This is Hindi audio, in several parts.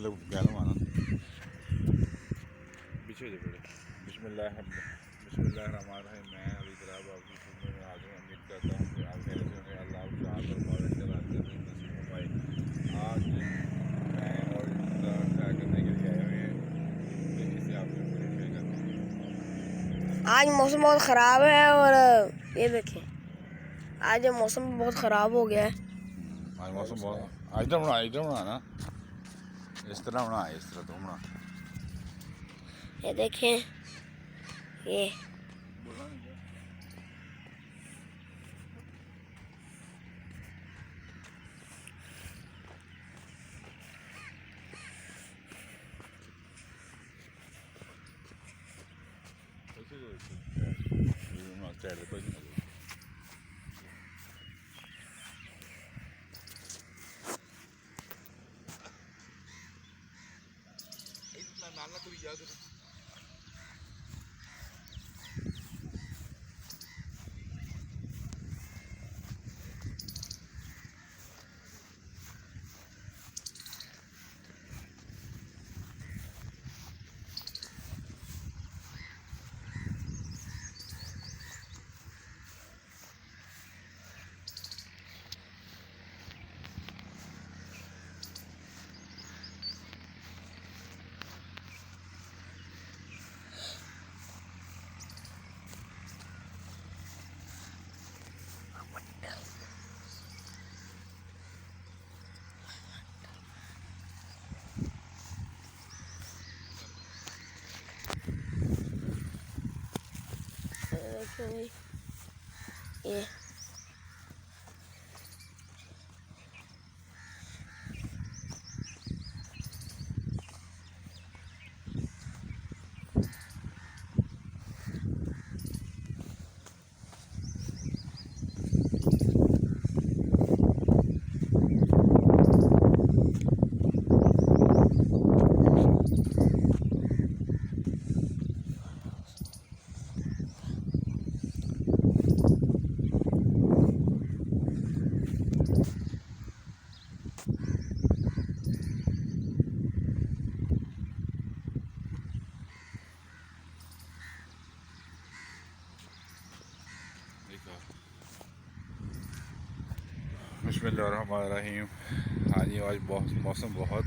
मतलब गया माना पीछे जो पड़े बिस्मिल्लाहिर्रहमानिर्रहीम। मैं अली तराब आपकी खिदमत में हाजिर हूँ। उम्मीद करता हूँ कि आप खैरियत से होंगे। अल्लाह आपको आज और बहुत अच्छा रास्ते में नसीब फरमाए। आज मैं और ट्राई करने के लिए आए हुए हैं, इससे आपसे वीडियो शेयर करते हैं। आज मौसम बहुत ख़राब है और ये देखें आज मौसम बहुत ख़राब हो गया है। आज मौसम बहुत इधर बनाना इस तरह बना, इस तरह तो बना। ये देखें ये नाला तो याद ये बिस्मिल्लाहिर्रहमानिर्रहीम। हाँ जी, आज मौसम बहुत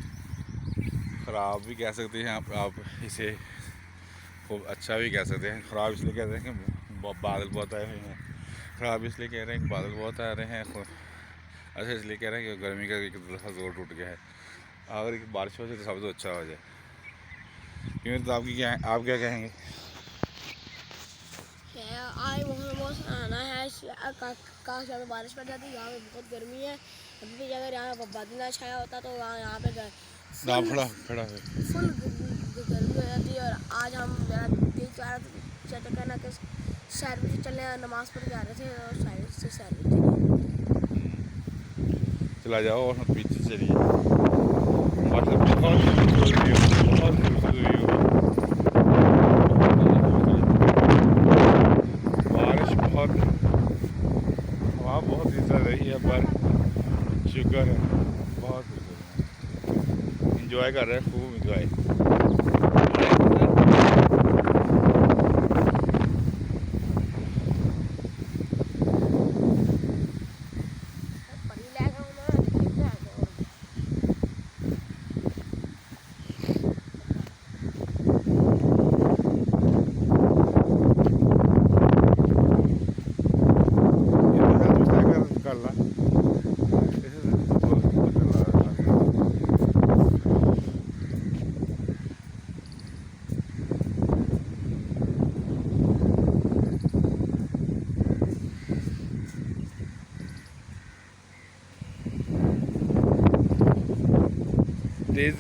ख़राब भी कह सकते हैं आप इसे, खूब अच्छा भी कह सकते हैं। ख़राब इसलिए कह रहे हैं कि बादल बहुत आए हुए हैं। ख़राब इसलिए कह रहे हैं कि बादल बहुत आ रहे हैं। अच्छा इसलिए कह रहे हैं कि गर्मी का एक दफ़ा जोर टूट गया है। अगर बारिश हो जाए तो सब तो अच्छा हो जाए। क्यों तो आप क्या कहेंगे? आज मौसम आना है। काश यहाँ पे बारिश पड़ जाती। यहाँ पे बहुत गर्मी है। अभी भी अगर यहाँ पे बादल ना छाया होता तो यहाँ पे खड़ा है फुल गर्मी हो जाती है। और आज हम तेज कहना कि शहर में चले नमाज़ पढ़ के आ रहे थे और शहर से चला जाओ और पीछे चलिए। मतलब बहुत खूबसूरत व्यू, बहुत खूबसूरत व्यू। बारिश बहुत, हवा बहुत इज्जत रही है, पर शुक्र है बहुत इंजॉय कर रहे हैं, खूब इंजॉय। तेज